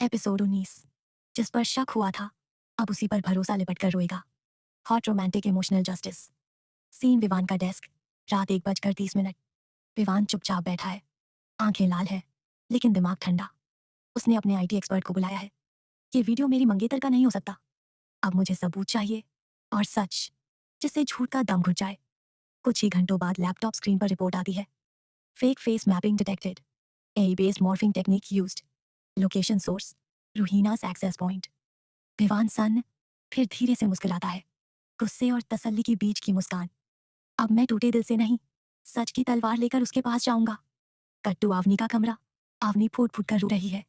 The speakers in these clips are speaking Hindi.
एपिसोड 19। जिस पर शक हुआ था अब उसी पर भरोसा लिपट कर रोएगा। Hot romantic emotional justice. Scene Vivaan का डेस्क। रात 1:30। विवान चुपचाप बैठा है, आंखें लाल है लेकिन दिमाग ठंडा। उसने अपने आईटी एक्सपर्ट को बुलाया है। ये वीडियो मेरी मंगेतर का नहीं हो सकता। अब मुझे सबूत चाहिए और सच, जिससे झूठ का दम घुट जाए। कुछ ही घंटों बाद लैपटॉप स्क्रीन पर रिपोर्ट आती है। Fake face mapping detected. AI based morphing technique used. Location source Ruhina's access point. Vivaan सन फिर धीरे से मुस्कुराता है, गुस्से और तसल्ली के बीच की मुस्कान। अब मैं टूटे दिल से नहीं, सच की तलवार लेकर उसके पास जाऊंगा। कट्टू आवनी का कमरा। आवनी फूट फूट कर रो रही है।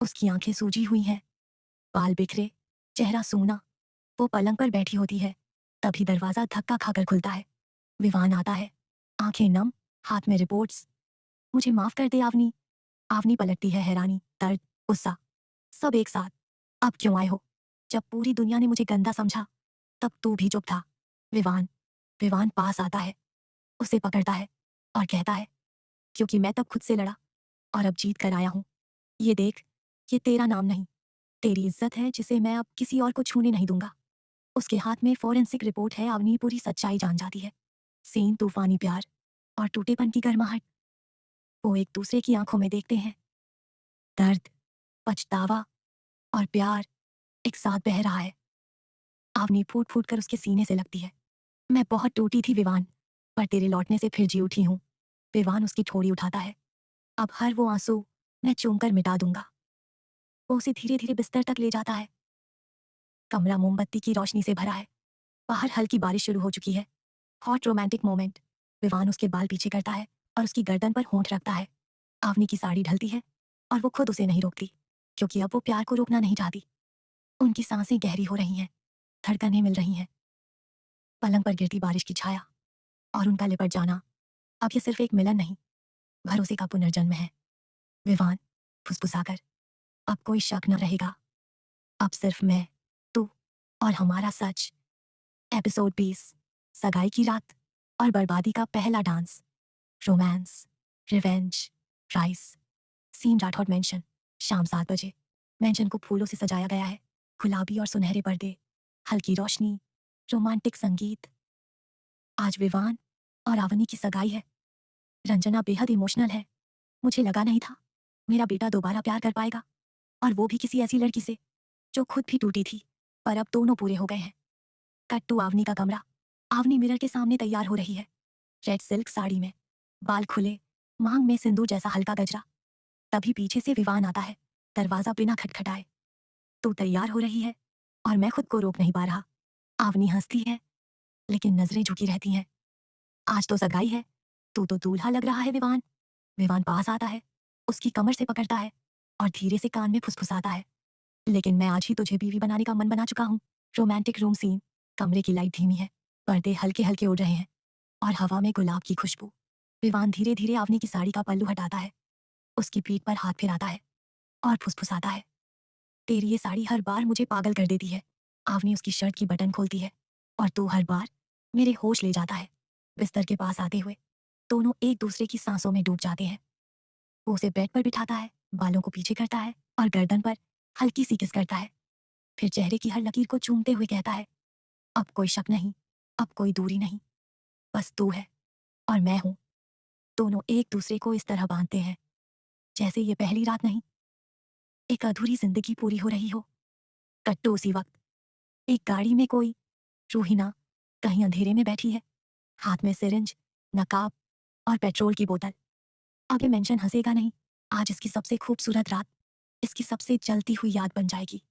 उसकी आंखें सूजी हुई हैं, बाल बिखरे, चेहरा सूना। वो पलंग पर बैठी होती है, तभी दरवाजा धक्का खाकर खुलता है। विवान आता है, आंखें नम, हाथ में रिपोर्ट्स। मुझे माफ कर दे आवनी। आवनी पलटती है, हैरानी, दर्द, गुस्सा, सब एक साथ। अब क्यों आए हो? जब पूरी दुनिया ने मुझे गंदा समझा तब तू भी चुप था। विवान विवान पास आता है, उसे पकड़ता है और कहता है, क्योंकि मैं तब खुद से लड़ा और अब जीत कर आया हूं। ये देख, ये तेरा नाम नहीं, तेरी इज्जत है जिसे मैं अब किसी और को छूने नहीं दूंगा। उसके हाथ में फॉरेंसिक रिपोर्ट है। अवनी पूरी सच्चाई जान जाती है। सीन तूफानी प्यार और टूटेपन की गर्माहट। वो एक दूसरे की आंखों में देखते हैं। दर्द, पछतावा और प्यार एक साथ बह रहा है। आवनी फूट फूट कर उसके सीने से लगती है। मैं बहुत टूटी थी विवान, पर तेरे लौटने से फिर जी उठी हूँ। विवान उसकी ठोड़ी उठाता है। अब हर वो आंसू मैं चूम कर मिटा दूंगा। वो उसे धीरे धीरे बिस्तर तक ले जाता है। कमरा मोमबत्ती की रोशनी से भरा है। बाहर हल्की बारिश शुरू हो चुकी है। Hot romantic moment. विवान उसके बाल पीछे करता है और उसकी गर्दन पर होंठ रखता है। आवनी की साड़ी ढलती है और वो खुद उसे नहीं रोकती, क्योंकि अब वो प्यार को रोकना नहीं चाहती। उनकी सांसें गहरी हो रही हैं, धड़कनें मिल रही हैं। पलंग पर गिरती बारिश की छाया और उनका लिपट जाना। अब ये सिर्फ एक मिलन नहीं, भरोसे का पुनर्जन्म है। विवान फुसफुसाकर, अब कोई शक न रहेगा। अब सिर्फ मैं, तू और हमारा सच। एपिसोड 20। सगाई की रात और बर्बादी का पहला dance. Romance, revenge, rise. Scene Rathore mansion. शाम 7 बजे। मेंशन को फूलों से सजाया गया है। गुलाबी और सुनहरे पर्दे, हल्की रोशनी, रोमांटिक संगीत। आज विवान और आवनी की सगाई है। रंजना बेहद इमोशनल है। मुझे लगा नहीं था मेरा बेटा दोबारा प्यार कर पाएगा, और वो भी किसी ऐसी लड़की से जो खुद भी टूटी थी। पर अब दोनों पूरे हो गए हैं। कट टू आवनी का कमरा। आवनी मिरर के सामने तैयार हो रही है, रेड सिल्क साड़ी में, बाल खुले, मांग में सिंदूर जैसा हल्का गजरा। तभी पीछे से विवान आता है, दरवाजा बिना खटखटाए। तू तैयार हो रही है और मैं खुद को रोक नहीं पा रहा। आवनी हंसती है लेकिन नजरें झुकी रहती हैं। आज तो सगाई है, तू तो दूल्हा लग रहा है विवान। विवान पास आता है, उसकी कमर से पकड़ता है और धीरे से कान में फुसफुसाता है, लेकिन मैं आज ही तुझे बीवी बनाने का मन बना चुका हूँ। Romantic room scene. कमरे की लाइट धीमी है, पर्दे हल्के हल्के उड़ रहे हैं और हवा में गुलाब की खुशबू। विवान धीरे धीरे आवनी की साड़ी का पल्लू हटाता है, उसकी पीठ पर हाथ फिराता है और फुसफुसाता है, तेरी ये साड़ी हर बार मुझे पागल कर देती है। आवनी उसकी शर्ट की बटन खोलती है और तू हर बार मेरे होश ले जाता है। बिस्तर के पास आते हुए दोनों एक दूसरे की सांसों में डूब जाते हैं। वो उसे बेड पर बिठाता है, बालों को पीछे करता है और गर्दन पर हल्की सी किस करता है। फिर चेहरे की हर लकीर को चूमते हुए कहता है, अब कोई शक नहीं, अब कोई दूरी नहीं, बस तू है और मैं हूं। दोनों एक दूसरे को इस तरह बांधते हैं जैसे ये पहली रात नहीं, एक अधूरी जिंदगी पूरी हो रही हो। कट्टू उसी वक्त। एक गाड़ी में कोई रूहीना कहीं अंधेरे में बैठी है, हाथ में सिरिंज, नकाब और पेट्रोल की बोतल। आगे मेंशन हंसेगा नहीं। आज इसकी सबसे खूबसूरत रात, इसकी सबसे जलती हुई याद बन जाएगी।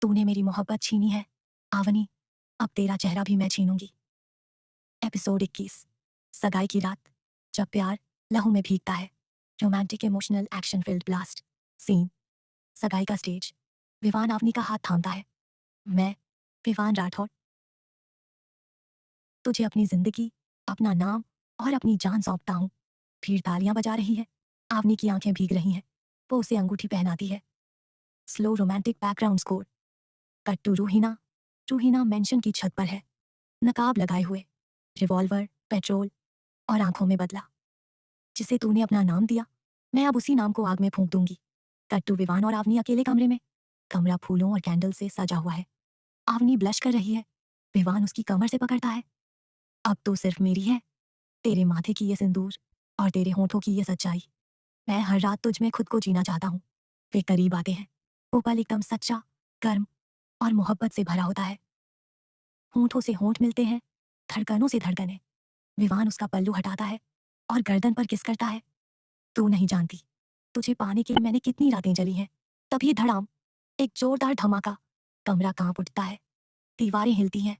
तूने मेरी मोहब्बत छीनी है आवनी, अब तेरा चेहरा भी मैं छीनूंगी। एपिसोड 21। सगाई की रात, जब प्यार लहू में भीगता है। Romantic emotional action filled blast scene. सगाई का स्टेज। विवान आवनी का हाथ थामता है। मैं, विवान राठौड़, तुझे अपनी जिंदगी, अपना नाम और अपनी जान सौंपता हूँ। भीड़ तालियां बजा रही है, आवनी की आंखें भीग रही हैं। वो उसे अंगूठी पहनाती है। Slow romantic background score. Cut to Ruhina. Ruhina mansion की छत पर है, नकाब लगाए हुए, रिवॉल्वर, पेट्रोल और आंखों में बदला। जिसे तूने अपना नाम दिया, मैं अब उसी नाम को आग में फूंक दूंगी। कट टू विवान और आवनी अकेले कमरे में। कमरा फूलों और कैंडल से सजा हुआ है। आवनी ब्लश कर रही है। विवान उसकी कमर से पकड़ता है। अब तो सिर्फ मेरी है, तेरे माथे की ये सिंदूर और तेरे होठों की ये सच्चाई। मैं हर रात तुझ में खुद को जीना चाहता हूँ। वे करीब आते हैं। वो पल एकदम सच्चा, गर्म और मोहब्बत से भरा होता है। होठों से होठ मिलते हैं, धड़कनों से धड़कनें। विवान उसका पल्लू हटाता है और गर्दन पर किस करता है। तू नहीं जानती, तुझे पाने के लिए मैंने कितनी रातें जली हैं। तभी धड़ाम, एक जोरदार धमाका। कमरा कांप उठता है। दीवारें हिलती हैं,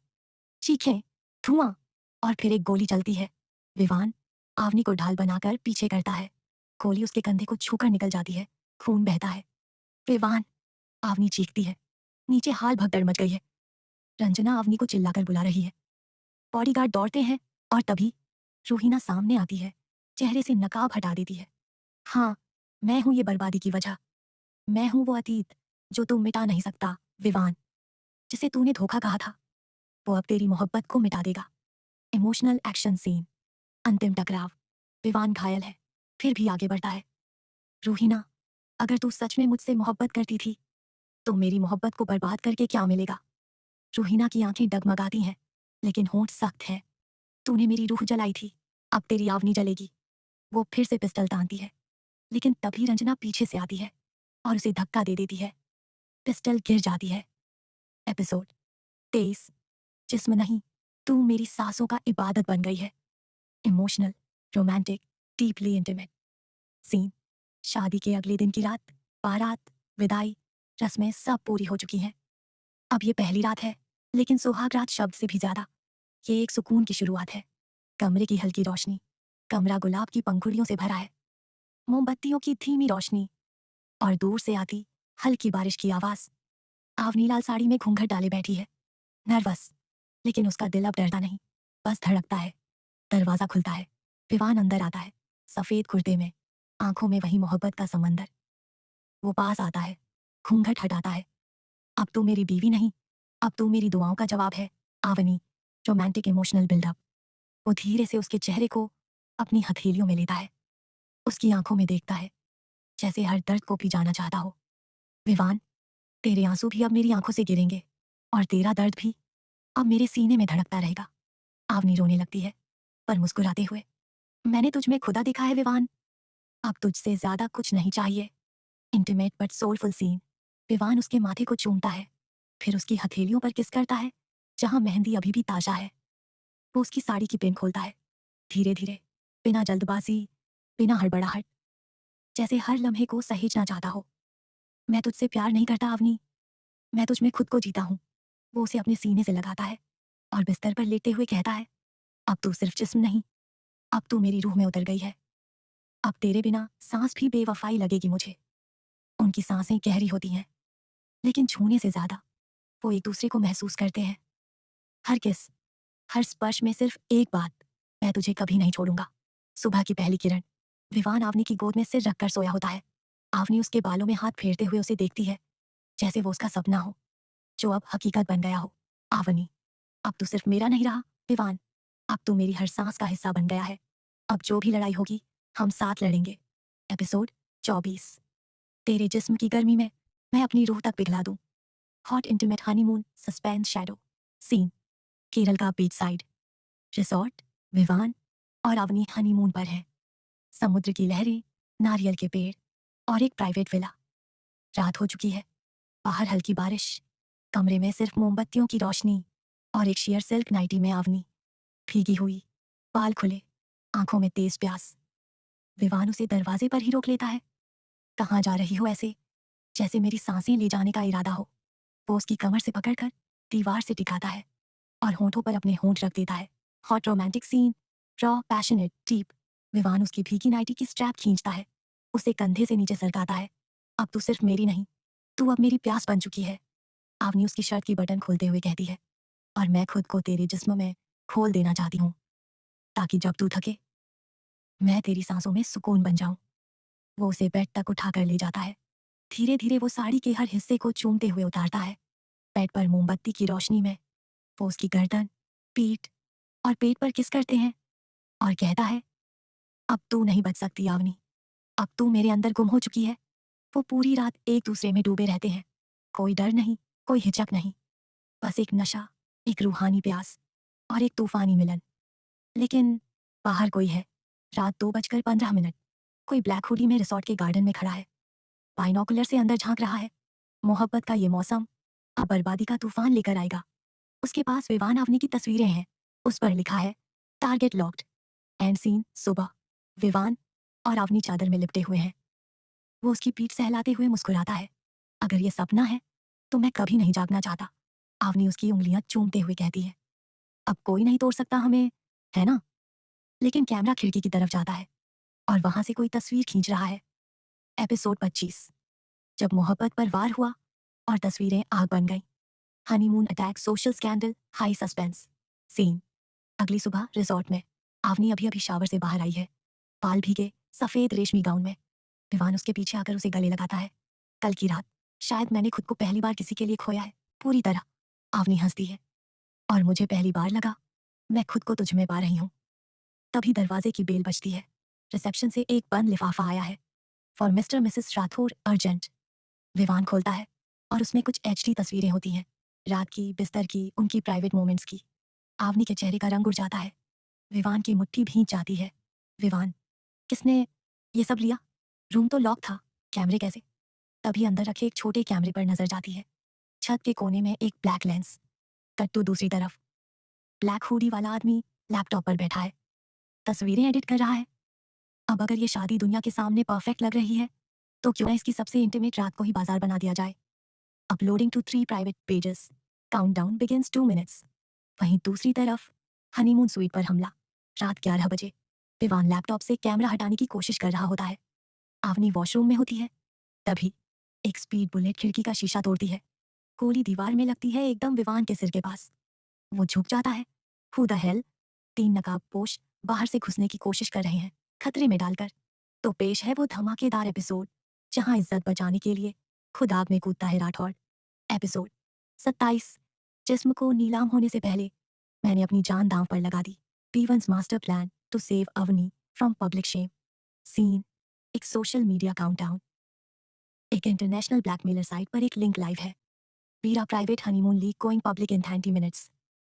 चीखें, धुआं और फिर एक गोली चलती है। विवान आवनी को ढाल बनाकर पीछे करता है। गोली उसके कंधे को छूकर निकल जाती है। खून बहता है। विवान, आवनी चीखती है। नीचे हाल भगदड़ मच गई है। रंजना आवनी को चिल्लाकर बुला रही है। बॉडीगार्ड दौड़ते हैं और तभी रूहीना सामने आती है। चेहरे से नकाब हटा देती है। हाँ, मैं हूं ये बर्बादी की वजह। मैं हूं वो अतीत जो तू मिटा नहीं सकता। विवान, जिसे तूने धोखा कहा था, वो अब तेरी मोहब्बत को मिटा देगा। Emotional action scene. अंतिम टकराव। विवान घायल है, फिर भी आगे बढ़ता है। रूहीना, अगर तू सच में मुझसे मोहब्बत करती थी तो मेरी मोहब्बत को बर्बाद करके क्या मिलेगा। रूहीना की आंखें डगमगाती हैं, लेकिन होंठ सख्त है। तूने मेरी रूह जलाई थी, अब तेरी आवनी जलेगी। वो फिर से पिस्टल तानती है, लेकिन तभी रंजना पीछे से आती है और उसे धक्का दे देती है। पिस्टल गिर जाती है। एपिसोड 23। जिस्म नहीं, तू मेरी सांसों का इबादत बन गई है। Emotional, romantic, deeply intimate scene. शादी के अगले दिन की रात। बारात, विदाई, रस्में सब पूरी हो चुकी हैं। अब ये पहली रात है, लेकिन सुहाग रात शब्द से भी ज्यादा। ये एक सुकून की शुरुआत है। कमरे की हल्की रोशनी। कमरा गुलाब की पंखुड़ियों से भरा है। मोमबत्तियों की धीमी रोशनी और दूर से आती हल्की बारिश की आवाज। आवनी लाल साड़ी में घूंघट डाले बैठी है, नर्वस, लेकिन उसका दिल अब डरता नहीं, बस धड़कता है। दरवाजा खुलता है। विवान अंदर आता है, सफेद कुर्ते में, आंखों में वही मोहब्बत का समंदर। वो पास आता है, घूंघट हटाता है। अब तू मेरी बीवी नहीं, अब तू मेरी दुआओं का जवाब है। आवनी। Romantic emotional buildup. वो धीरे से उसके चेहरे को अपनी हथेलियों में लेता है, उसकी आंखों में देखता है, जैसे हर दर्द को भी जाना चाहता हो। विवान, तेरे आंसू भी अब मेरी आंखों से गिरेंगे और तेरा दर्द भी अब मेरे सीने में धड़कता रहेगा। आवनी रोने लगती है, पर मुस्कुराते हुए। मैंने तुझ में खुदा देखा है विवान, अब तुझसे ज्यादा कुछ नहीं चाहिए। Intimate but soulful scene. Vivaan उसके माथे को चूमता है, फिर उसकी हथेलियों पर किस करता है, जहां मेहंदी अभी भी ताजा है। वो उसकी साड़ी की पिन खोलता है, धीरे धीरे, बिना जल्दबाजी, बिना हड़बड़ाहट, जैसे हर लम्हे को सहेजना चाहता हो। मैं तुझसे प्यार नहीं करता आवनी, मैं तुझ में खुद को जीता हूँ। वो उसे अपने सीने से लगाता है और बिस्तर पर लेटे हुए कहता है, अब तू सिर्फ जिस्म नहीं, अब तू मेरी रूह में उतर गई है। अब तेरे बिना सांस भी बेवफाई लगेगी मुझे। उनकी सांसें गहरी होती हैं, लेकिन छूने से ज्यादा वो एक दूसरे को महसूस करते हैं। हर किस, हर स्पर्श में सिर्फ एक बात, मैं तुझे कभी नहीं छोड़ूंगा। सुबह की पहली किरण। विवान आवनी की गोद में सिर रखकर सोया होता है। आवनी उसके बालों में हाथ फेरते हुए उसे देखती है, जैसे वो उसका सपना हो, जो अब हकीकत बन गया हो। आवनी, अब तू सिर्फ मेरा नहीं रहा विवान, अब तू मेरी हर सांस का हिस्सा बन गया है। अब जो भी लड़ाई होगी, हम साथ लड़ेंगे। एपिसोड 24। तेरे जिस्म की गर्मी में मैं अपनी रूह तक पिघला दूं। Hot intimate honeymoon suspense shadow scene. Kerala का बीच साइड रिसोर्ट। विवान और अवनी हनीमून पर हैं। समुद्र की लहरें, नारियल के पेड़ और एक प्राइवेट विला। रात हो चुकी है, बाहर हल्की बारिश, कमरे में सिर्फ मोमबत्तियों की रोशनी और एक शेयर सिल्क नाइटी में आवनी, भीगी हुई, बाल खुले, आंखों में तेज प्यास। विवान उसे दरवाजे पर ही रोक लेता है। कहाँ जा रही हो ऐसे, जैसे मेरी सांसें ले जाने का इरादा हो। वो उसकी कमर से पकड़कर दीवार से टिकाता है और होंठों पर अपने होंठ रख देता है। Hot romantic scene, raw, passionate, deep. Vivaan उसकी भीगी नाइटी की स्ट्रैप खींचता है, उसे कंधे से नीचे सरकाता है। अब तू सिर्फ मेरी नहीं, तू अब मेरी प्यास बन चुकी है। आवनी उसकी शर्ट की बटन खोलते हुए कहती है, और मैं खुद को तेरे जिस्म में खोल देना चाहती हूँ, ताकि जब तू थके, मैं तेरी सांसों में सुकून बन जाऊं। वो उसे बेड तक उठाकर ले जाता है। धीरे धीरे वो साड़ी के हर हिस्से को चूमते हुए उतारता है। बेड पर मोमबत्ती की रोशनी में वो उसकी गर्दन, पीठ और पेट पर किस करते हैं और कहता है, अब तू नहीं बच सकती आवनी, अब तू मेरे अंदर गुम हो चुकी है। वो पूरी रात एक दूसरे में डूबे रहते हैं। कोई डर नहीं, कोई हिचक नहीं, बस एक नशा, एक रूहानी प्यास और एक तूफानी मिलन। लेकिन बाहर कोई है। रात 2:15 कोई ब्लैक हुडी में रिसॉर्ट के गार्डन में खड़ा है, बाइनोकुलर से अंदर झांक रहा है। मोहब्बत का ये मौसम अब बर्बादी का तूफान लेकर आएगा। उसके पास विवान आवनी की तस्वीरें हैं। उस पर लिखा है टारगेट लॉक्ड। एंड सीन सुबह। विवान और आवनी चादर में लिपटे हुए हैं। वो उसकी पीठ सहलाते हुए मुस्कुराता है। अगर ये सपना है तो मैं कभी नहीं जागना चाहता। आवनी उसकी उंगलियां चूमते हुए कहती है, अब कोई नहीं तोड़ सकता हमें, है ना? लेकिन कैमरा खिड़की की तरफ जाता है और वहां से कोई तस्वीर खींच रहा है। एपिसोड 25। जब मोहब्बत पर वार हुआ और तस्वीरें आग बन गईं। Honeymoon attack, social scandal, high suspense. Scene. अगली सुबह रिजॉर्ट में। आवनी अभी अभी शावर से बाहर आई है, बाल भीगे, सफेद रेशमी गाउन में। विवान उसके पीछे आकर उसे गले लगाता है। कल की रात, शायद मैंने खुद को पहली बार किसी के लिए खोया है, पूरी तरह। आवनी हंसती है। और मुझे पहली बार लगा मैं खुद को तुझ में पा रही हूँ। तभी दरवाजे की बेल बजती है। रिसेप्शन से एक बंद लिफाफा आया है। For mister missus Rathore, urgent. Vivaan खोलता है और उसमें कुछ एचडी तस्वीरें होती हैं। रात की, बिस्तर की, उनकी प्राइवेट मोमेंट्स की। आवनी के चेहरे का रंग उड़ जाता है। विवान की मुट्ठी भींच जाती है। विवान, किसने ये सब लिया? रूम तो लॉक था, कैमरे कैसे? तभी अंदर रखे एक छोटे कैमरे पर नजर जाती है। छत के कोने में एक ब्लैक लेंस। कट टू दूसरी तरफ। ब्लैक हुडी वाला आदमी लैपटॉप पर बैठा है, तस्वीरें एडिट कर रहा है। अब अगर ये शादी दुनिया के सामने परफेक्ट लग रही है, तो क्यों ना इसकी सबसे इंटीमेट रात को ही बाजार बना दिया जाए। Uploading to 3 private pages. Countdown begins 2 minutes. वहीं दूसरी तरफ हनीमून स्वीट पर हमला। रात 11 बजे। विवान लैपटॉप से कैमरा हटाने की कोशिश कर रहा होता है। आवनी वॉशरूम में होती है। तभी एक स्पीड बुलेट खिड़की का शीशा तोड़ती है। गोली दीवार में लगती है, एकदम विवान के सिर के पास। वो झुक जाता है। Who the hell? 3 नकाबपोश बाहर से घुसने की कोशिश कर रहे हैं, खतरे में डालकर। तो पेश है वो धमाकेदार एपिसोड जहां इज्जत बचाने के लिए खुद आग में कूदता है राठौड़। एपिसोड 27। जिस्म को नीलाम होने से पहले मैंने अपनी जान दांव पर लगा दी। पीवंस master plan to save Avni from public shame. Scene. एक सोशल मीडिया काउंटडाउन। एक इंटरनेशनल ब्लैकमेलर साइट पर एक लिंक लाइव है। Veera private honeymoon leak going public in 90 minutes.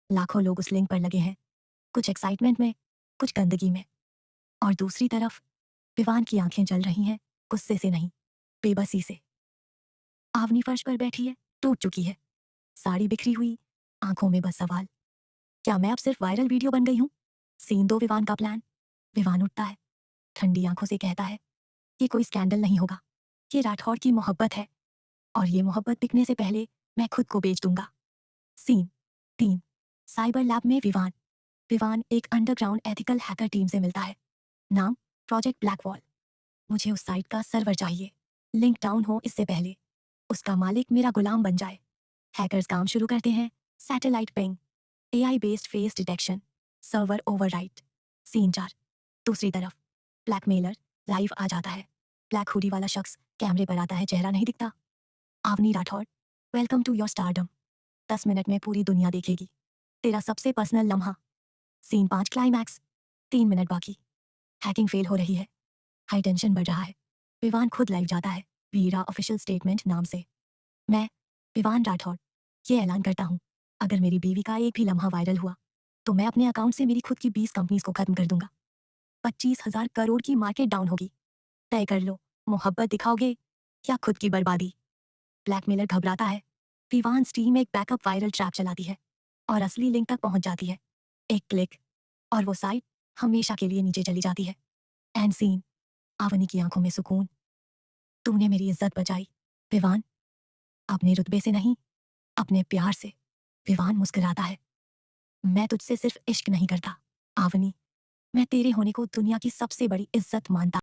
लाखों लोग उस लिंक पर लगे हैं, कुछ एक्साइटमेंट में, कुछ गंदगी में। और दूसरी तरफ विवान की आंखें जल रही हैं, गुस्से से नहीं, बेबसी से। आवनी फर्श पर बैठी है, टूट चुकी है, साड़ी बिखरी हुई, आंखों में बस सवाल, क्या मैं अब सिर्फ वायरल वीडियो बन गई हूँ? सीन 2 विवान का प्लान। विवान उठता है, ठंडी आंखों से कहता है, ये कोई स्कैंडल नहीं होगा, ये राठौड़ की मोहब्बत है, और ये मोहब्बत बिकने से पहले मैं खुद को बेच दूंगा। सीन 3। साइबर लैब में विवान। विवान एक अंडरग्राउंड एथिकल हैकर टीम से मिलता है। नाम प्रोजेक्ट ब्लैकवॉल। मुझे उस साइट का सर्वर चाहिए, लिंक डाउन हो इससे पहले, उसका मालिक मेरा गुलाम बन जाए। हैकर्स काम शुरू करते हैं। Satellite ping, AI based face detection, server overwrite. Scene 4। दूसरी तरफ ब्लैकमेलर लाइव आ जाता है। ब्लैक हुडी वाला शख्स कैमरे पर आता है, चेहरा नहीं दिखता। Avni Rathore, welcome to your stardom. 10 minute में पूरी दुनिया देखेगी तेरा सबसे पर्सनल लम्हा। Scene 5 climax. 3 मिनट बाकी। हैकिंग फेल हो रही है, हाई टेंशन बढ़ रहा है। विवान खुद लाइव जाता है, वीरा ऑफिशियल स्टेटमेंट नाम से। मैं, विवान राठौड़, ये ऐलान करता हूँ, अगर मेरी बीवी का एक भी लम्हा वायरल हुआ तो मैं अपने अकाउंट से मेरी खुद की 20 कंपनीज को खत्म कर दूंगा। 25,000 करोड़ की मार्केट डाउन होगी। तय कर लो, मोहब्बत दिखाओगे या खुद की बर्बादी? ब्लैकमेलर घबराता है। विवान टीम एक बैकअप वायरल ट्रैप चलाती है और असली लिंक तक पहुंच जाती है। एक क्लिक और वो साइट हमेशा के लिए नीचे चली जाती है। And scene. आवनी की आंखों में सुकून। तूने मेरी इज्जत बचाई विवान, अपने रुतबे से नहीं, अपने प्यार से। विवान मुस्कुराता है। मैं तुझसे सिर्फ इश्क नहीं करता आवनी, मैं तेरे होने को दुनिया की सबसे बड़ी इज्जत मानता